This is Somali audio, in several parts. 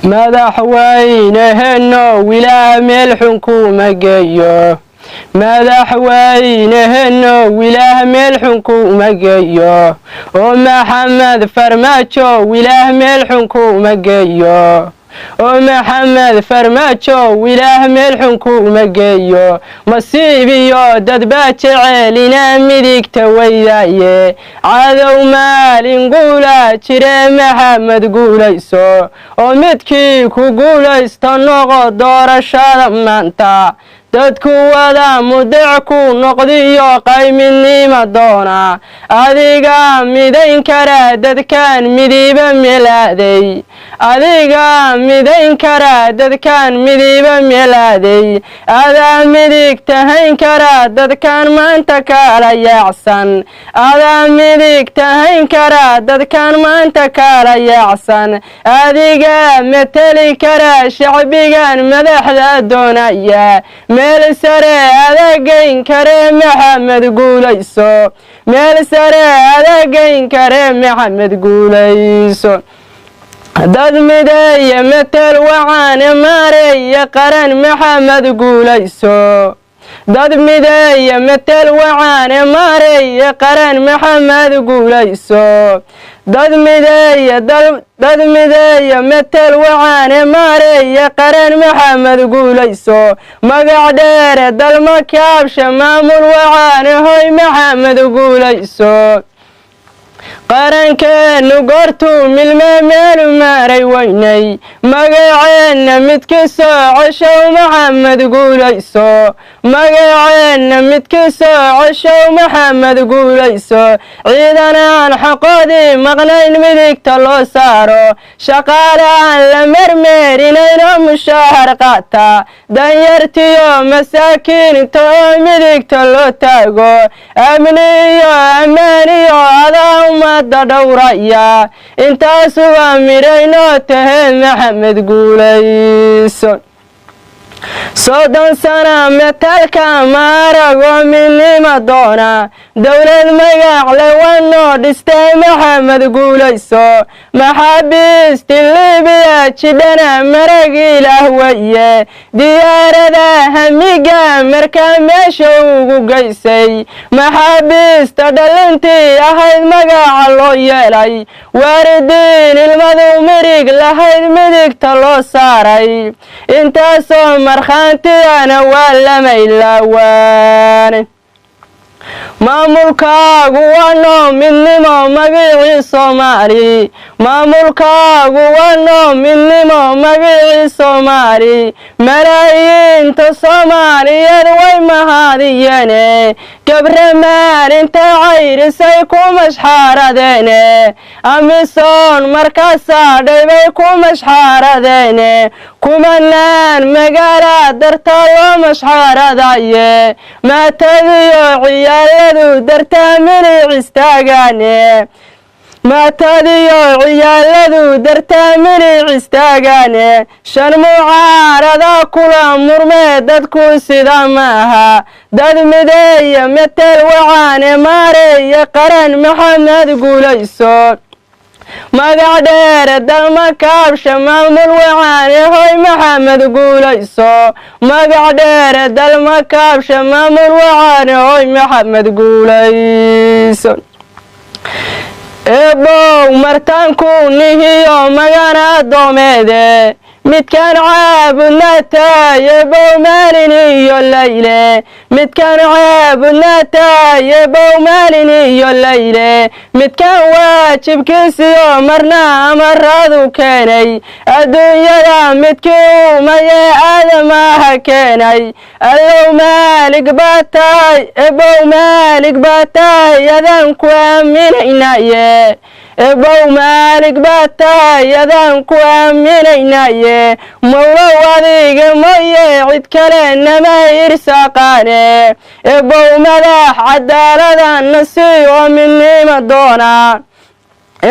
madaxweyneheenno wilaah meel xun kuma geeyo madaxweyneheenno wilaah meel xun kuma geeyo oo maxamed farmaajo wilaah meel xun kuma geeyo oo maxamed farmaajo wilaah meel xun kuma geeyo masiibiyo dad baa jecelina midigta weydaaye cadow maalin guula jire maxamed guulayso oo midkii ku guulaysto noqo doorashada maanta dadku wada mudac ku noqdiyo qaymidnimo doona adiga midayn kara dadkan midiba melaaday adiga midayn kara dadkan midiba melaaday adaa midig tahayn kara dadkan maanta kala yaacsan adaa midig tahayn kara dadkan maanta kala yaacsan adiga mateli kara shacbigan madaxda doonaya meel sare adagayn kare maxamed guulayso meel sare adagayn kare maxamed guulayso dad mideeya matal waxaana maareeya qaran maxamed guulayso dad mideeya matal waxaana maareeya qaran maxamed guulayso dad mideeya matal waxaana maareeya qaran maxamed guulayso magac dheere dalma kaabsha maamul waxaana hoy maxamed guulayso qarankeenu goortuu milme meelu maaray weynay magaceenna midka soo ceshow maxamed guulayso magaceenna midka soo ceshow maxamed guulayso ciidan aan xaqoodii maqnayn midigta loo saaro shaqaale aan la mermeerinayno mushaahar qaata danyartiyo masaakiinta oo midigta loo taago amni iyo ammaan iyo adaa ummadda dhowraya intaasuba midhaynoo tahee maxamed guulayso soddon sana metalka maarago midnimo doona dowlad magac le wanoo dhistay maxamed guulayso maxaabiisti libiya jidhana marag ilaah weye diyaarada hamiga markaa meesha ugu geysay maxaabiista dhalintii ahayd magaca loo yeelay waaridiin ilmadu mirig lahayd midigta loo saaray intaasoo markhaantiyana waa lama ilaawaan maamulkaagu wanoo midnimo magicii soomaali maamulkaagu wanoo midnimo magicii soomaali malaayiinta soomaaliyeed way mahadiyeene gabre maalinta cayrisay ku mashxaaradeene amisoon markaasaa dhaybay ku mashxaaradeene kumanaan magaala dartaa loo mashxaaradaye maatadiyo ciyaaladu dartaa milic istaagaane maatadiyo ciyaaladu dartaa milic istaagaane shan mucaarada kula murmee dadku sida maaha dad mideeya matal waxaane maareeya qaran maxamed guulayso magac dheere dalma kaabsha maamul waxaane hoy maxamed guulayso magac dheere dalma kaabsha maamul waxaane hoy maxamed guulayso eebow martaanku nihiyo magana doomeede midkaan caabudna taayebow maalin iyo layle midkaan caabudna taayebow maalin iyo layle midkaan waajibkiisiyo marna amaradu keenay adduunyada midkii umayee aadamaha keenay allow maalig baa tahay ebow maalig baa tahay adaan ku aaminaynaye ebow maalig baa tahay adaan ku aaminaynaye mawlow adiga mooye cid kale nama irsaaqaane ebow madax cadaaladana sii oo midnimo doona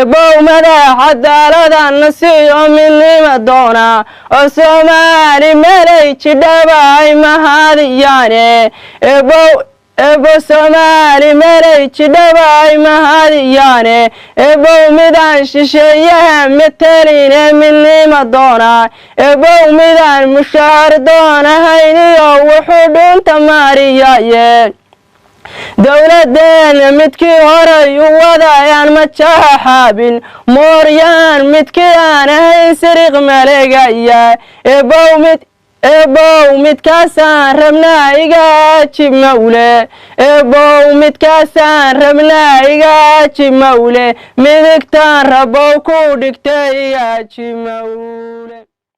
ebow madax cadaaladana sii oo midnimo doona oo soomaali meelay jidhaba ay mahadiyaane ebow ebo Soomaali meelay jidhaba ay mahadiyaane ebow midaan shisheeyaha mataline midnima doona ebow midaan mushaar doonahayniyo wuxuu dhunta maariyaye dowladeena midkii horay u wadayaan ma jahaxaabin mooryaan midkii aan ahayn siriq malegaya ebow midkaasaan rabnaa iga ajib mawle ebow midkaasaan rabnaa iga ajib mawle midigtaan rabow ku dhigtay iga ajib mawle